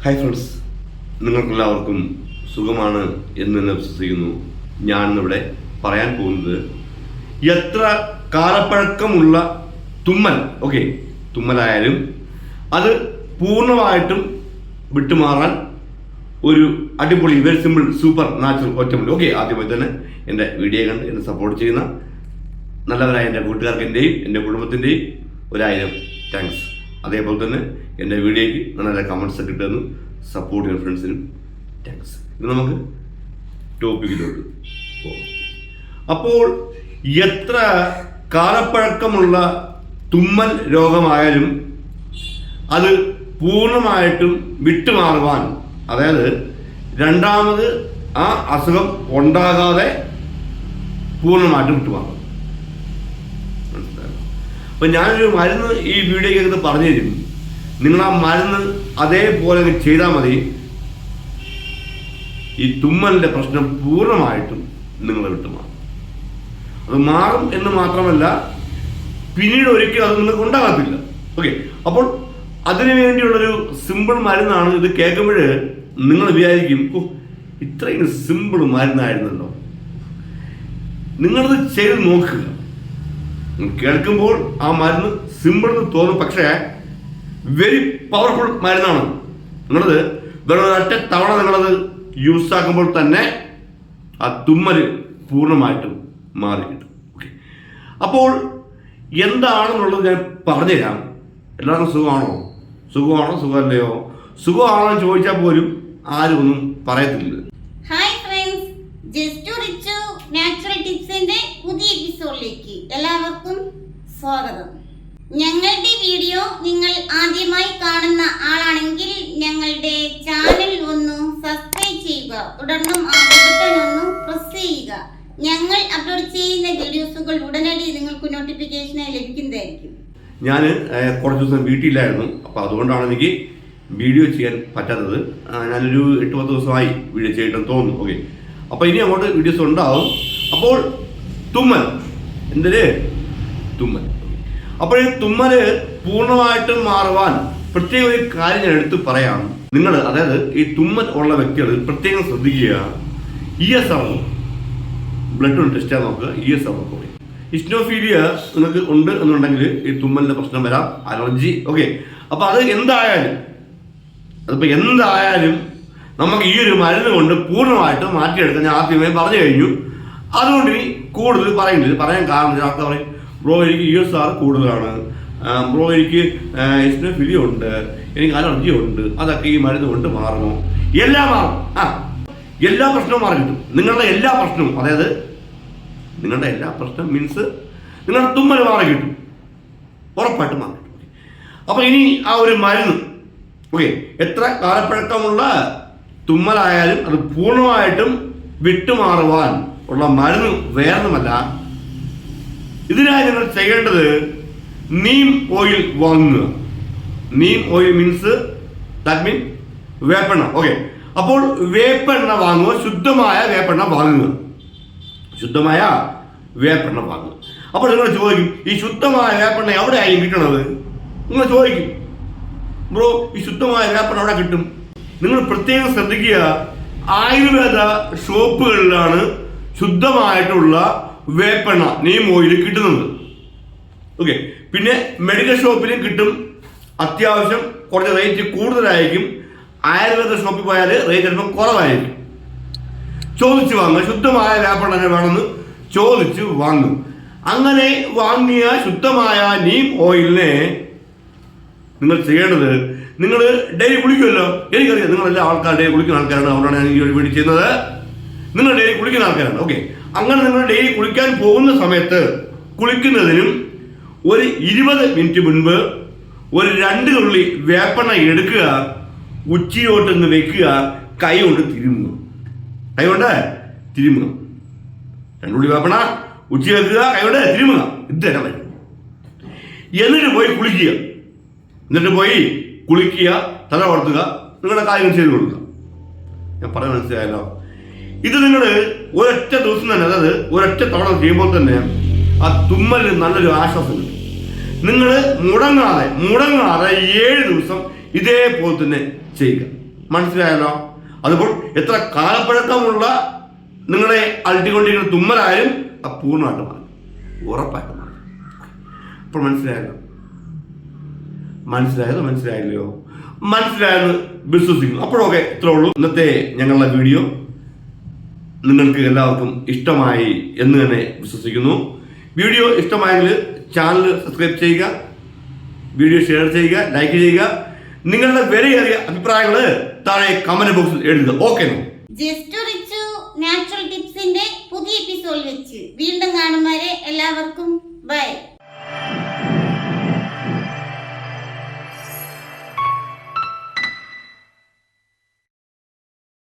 Hi friends, നിങ്ങൾക്കെല്ലാവർക്കും സുഖമാണ് എന്ന് തന്നെ വിശ്വസിക്കുന്നു. ഞാനിന്നിവിടെ പറയാൻ പോകുന്നത് എത്ര കാലപ്പഴക്കമുള്ള തുമ്മൽ തുമ്മലായാലും അത് പൂർണ്ണമായിട്ടും വിട്ടുമാറാൻ ഒരു അടിപൊളി വെരി സിമ്പിൾ സൂപ്പർ നാച്ചുറൽ ഒറ്റമുണ്ട്. ആദ്യമായി തന്നെ എൻ്റെ വീഡിയോ കണ്ട് എന്നെ സപ്പോർട്ട് ചെയ്യുന്ന നല്ലവരായ എൻ്റെ കൂട്ടുകാർക്ക് എൻ്റെയും എൻ്റെ കുടുംബത്തിൻ്റെയും 1000 താങ്ക്സ്. അതേപോലെ തന്നെ എൻ്റെ വീഡിയോയ്ക്ക് നല്ല കമൻസ് ഒക്കെ ഇട്ടുതന്നു സപ്പോർട്ട് ചെയ്യുന്ന ഫ്രണ്ട്സിനും താങ്ക്സ്. ഇത് നമുക്ക് ടോപ്പിക്കിലോട്ട് പോകാം. അപ്പോൾ എത്ര കാലപ്പഴക്കമുള്ള തുമ്മൽ രോഗമായാലും അത് പൂർണ്ണമായിട്ടും വിട്ടുമാറുവാൻ, അതായത് രണ്ടാമത് ആ അസുഖം ഉണ്ടാകാതെ പൂർണ്ണമായിട്ടും വിട്ടുമാറും. മനസ്സിലായോ? അപ്പം ഞാനൊരു മരുന്ന് ഈ വീഡിയോയ്ക്കകത്ത് പറഞ്ഞു തരും. നിങ്ങൾ ആ മരുന്ന് അതേപോലെ ചെയ്താൽ മതി. ഈ തുമ്മലിൻ്റെ പ്രശ്നം പൂർണ്ണമായിട്ടും നിങ്ങൾ വിട്ടുമാറും. അത് മാറും എന്ന് മാത്രമല്ല, പിന്നീട് ഒരിക്കലും അത് നിങ്ങൾക്ക് ഉണ്ടാകത്തില്ല. അപ്പോൾ അതിനു വേണ്ടിയുള്ളൊരു സിമ്പിൾ മരുന്നാണ്. ഇത് കേൾക്കുമ്പോൾ നിങ്ങൾ വിചാരിക്കും, ഇത്രയും സിമ്പിൾ മരുന്നായിരുന്നല്ലോ. നിങ്ങളിത് ചെയ്ത് നോക്കുക. കേൾക്കുമ്പോൾ ആ മരുന്ന് സിമ്പിൾ എന്ന് തോന്നും, പക്ഷേ വെരി പവർഫുൾ മരുന്നാണ്. നിങ്ങളത് വെറും ഒരൊറ്റ തവണ നിങ്ങളത് യൂസ് ആക്കുമ്പോൾ തന്നെ ആ തുമ്മൽ പൂർണ്ണമായിട്ടും മാറി കിട്ടും. അപ്പോൾ എന്താണെന്നുള്ളത് ഞാൻ പറഞ്ഞുതരാം. എല്ലാവർക്കും സുഖമല്ലയോ? സുഖമാണോ എന്ന് ചോദിച്ചാൽ പോലും ആരും ഒന്നും പറയത്തില്ല. Hi friends, just Richu natural ടിപ്സിന്റെ പുതിയ എപ്പിസോഡിലേക്ക് എല്ലാവർക്കും സ്വാഗതം. ഞങ്ങളുടെ വീഡിയോ നിങ്ങൾ ആദ്യമായി കാണുന്ന ആളാണെങ്കിൽ ഞങ്ങളുടെ ചാനൽ ഒന്ന് സബ്സ്ക്രൈബ് ചെയ്യുക, തുടർന്നും ആ ബട്ടൺ ഒന്ന് പ്രസ് ചെയ്യുക. ഞങ്ങൾ അപ്ലോഡ് ചെയ്യുന്ന വീഡിയോസുകൾ ഉടനടി നിങ്ങൾക്ക് നോട്ടിഫിക്കേഷനായി ലഭിക്കുന്നതായിരിക്കും. ഞാൻ കുറച്ച് ദിവസം വീട്ടിലായിരുന്നു, അപ്പോൾ അതുകൊണ്ടാണ് എനിക്ക് വീഡിയോ ചെയ്യാൻ പറ്റാത്തത്. ഞാനൊരു 8-10 ദിവസമായി വീഡിയോ ചെയ്തിട്ടെന്ന് തോന്നുന്നു. അപ്പോൾ ഇനി അങ്ങോട്ട് വീഡിയോസ് ഉണ്ടാവും. അപ്പോൾ തുമ്മൽ അപ്പോൾ ഈ തുമ്മൽ പൂർണ്ണമായിട്ടും മാറുവാൻ പ്രത്യേക ഒരു കാര്യം ഞാൻ എടുത്ത് പറയാം. നിങ്ങൾ, അതായത് ഈ തുമ്മൽ ഉള്ള വ്യക്തികൾ പ്രത്യേകം ശ്രദ്ധിക്കുക. ESR ബ്ലഡ് ടെസ്റ്റ് ചെയ്യാൻ നോക്കുക. ESR ഇസ്നോഫീലിയ നിങ്ങൾക്ക് ഉണ്ട് എന്നുണ്ടെങ്കിൽ ഈ തുമ്മലിന്റെ പ്രശ്നം വരാം, അലർജി. അപ്പോൾ അത് എന്തായാലും നമുക്ക് ഈ ഒരു മരുന്ന് കൊണ്ട് പൂർണ്ണമായിട്ട് മാറ്റിയെടുക്കാൻ ഞാൻ ആദ്യമേ പറഞ്ഞു കഴിഞ്ഞു. അതുകൊണ്ട് ഇനി കൂടുതൽ പറയാൻ കാരണം ആൾക്കാർ പറയും, ബ്രോ എനിക്ക് ESR കൂടുതലാണ്, ബ്രോ എനിക്ക് ഇസ്നോഫീലിയ ഉണ്ട്, എനിക്ക് അലർജി ഉണ്ട്, അതൊക്കെ ഈ മരുന്ന് കൊണ്ട് മാറുമോ? എല്ലാം മാറും. എല്ലാ പ്രശ്നവും മാറി കിട്ടും. നിങ്ങളുടെ എല്ലാ പ്രശ്നവും, അതായത് നിങ്ങളുടെ എല്ലാ പ്രശ്നം മീൻസ് നിങ്ങളുടെ തുമ്മൽ മാറി കിട്ടും, ഉറപ്പായിട്ടും മാറി കിട്ടും. അപ്പോൾ ഇനി ആ ഒരു മരുന്ന് എത്ര കാലപ്പഴക്കമുള്ള തുമ്മലായാലും അത് പൂർണ്ണമായിട്ടും വിട്ടുമാറുവാൻ ഉള്ള മരുന്ന് വേറൊന്നുമല്ല. ഇതിനായി നിങ്ങൾ ചെയ്യേണ്ടത് നീം ഓയിൽ വാങ്ങുക. Neem oil means that mean വേപ്പെണ്ണ. അപ്പോൾ വേപ്പെണ്ണ വാങ്ങുക, ശുദ്ധമായ വേപ്പെണ്ണ വാങ്ങുക. അപ്പോൾ നിങ്ങൾ ചോദിക്കും, ഈ ശുദ്ധമായ വേപ്പെണ്ണ എവിടെയായി കിട്ടണത്? നിങ്ങൾ ചോദിക്കും, ബ്രോ ഈ ശുദ്ധമായ വേപ്പെണ്ണ എവിടെ കിട്ടും? നിങ്ങൾ പ്രത്യേകം ശ്രദ്ധിക്കുക, ആയുർവേദ ഷോപ്പുകളിലാണ് ശുദ്ധമായിട്ടുള്ള വേപ്പെണ്ണ നീം ഓയിൽ കിട്ടുന്നത്. പിന്നെ മെഡിക്കൽ ഷോപ്പിലും കിട്ടും. അത്യാവശ്യം കുറച്ച് റേറ്റ് കൂടുതലായിരിക്കും. ആയുർവേദ ഷോപ്പിൽ പോയാൽ റേറ്റ് ചിലപ്പോൾ കുറവായിരിക്കും. ചോദിച്ചു വാങ്ങുക. ശുദ്ധമായ വേപ്പെണ്ണ വേണമെന്ന് ചോദിച്ചു വാങ്ങും. അങ്ങനെ വാങ്ങിയ ശുദ്ധമായ നീം ഓയിലിനെ നിങ്ങൾ ചെയ്യേണ്ടത്, നിങ്ങൾ ഡെയിലി കുളിക്കുമല്ലോ. എനിക്കറിയാം നിങ്ങളെല്ലാ ആൾക്കാർ ഡെയിലി കുളിക്കുന്ന ആൾക്കാരാണ്, അതുകൊണ്ടാണ് ഞാൻ ഈ വീഡിയോ ചെയ്യുന്നത്. നിങ്ങൾ ഡെയിലി കുളിക്കുന്ന ആൾക്കാരാണ്. അങ്ങനെ നിങ്ങൾ ഡെയിലി കുളിക്കാൻ പോകുന്ന സമയത്ത് കുളിക്കുന്നതിനും ഒരു 20 മിനിറ്റ് മുൻപ് ഒരു 2 തുള്ളി വേപ്പെണ്ണ എടുക്കുക, ഉച്ചിയോട്ട് നിന്ന് വെക്കുക, കൈ കൊണ്ട് തിരുമുക. 2 തുള്ളി വേപ്പെണ്ണ ഉച്ചി വെക്കുക, കൈ കൊണ്ട് തിരുമുക. ഇത് തന്നെ വരും. എന്നിട്ട് പോയി കുളിക്കുക, തല വളർത്തുക, നിങ്ങളുടെ കാര്യങ്ങൾ ചെയ്ത് കൊടുക്കുക. ഞാൻ പറയാൻ മനസ്സിലായല്ലോ. ഇത് നിങ്ങൾ ഒരൊറ്റ ദിവസം തന്നെ, അതായത് ഒരൊറ്റ തവണ ചെയ്യുമ്പോൾ തന്നെ ആ തുമ്മലിന് നല്ലൊരു ആശ്വാസം കിട്ടും. നിങ്ങൾ മുടങ്ങാതെ 7 ദിവസം ഇതേപോലെ തന്നെ ചെയ്യുക. മനസ്സിലായല്ലോ? അതുപോലെ എത്ര കാലപ്പഴക്കമുള്ള നിങ്ങളെ അലട്ടിക്കൊണ്ടിരിക്കുന്ന തുമ്മലായാലും അത് പൂർണ്ണമായിട്ട് മാറും, ഉറപ്പായിട്ട് മാറും. അപ്പോൾ മനസ്സിലായല്ലോ? മനസ്സിലായില്ലയോ? മനസ്സിലായെന്ന് വിശ്വസിക്കുന്നു. അപ്പോഴൊക്കെ ഇത്രേ ഉള്ളൂ ഇന്നത്തെ ഞങ്ങളുടെ വീഡിയോ. നിങ്ങൾക്ക് എല്ലാവർക്കും ഇഷ്ടമായി എന്ന് തന്നെ വിശ്വസിക്കുന്നു. വീഡിയോ ഇഷ്ടമായെങ്കിൽ ചാനൽ സബ്സ്ക്രൈബ് ചെയ്യുക, വീഡിയോ ഷെയർ ചെയ്യുക, ലൈക്ക് ചെയ്യുക. നിങ്ങളുടെ വിലയേറിയ അഭിപ്രായങ്ങൾ താഴെ കമന്റ് ബോക്സിൽ എഴുതുക. ഓക്കെ, ജസ്റ്റ് റിച്ചു നാച്ചുറൽ ടിപ്സിന്റെ പുതിയ എപ്പിസോഡ് വെച്ച് വീണ്ടും കാണുന്നവരെ എല്ലാവർക്കും ബൈ.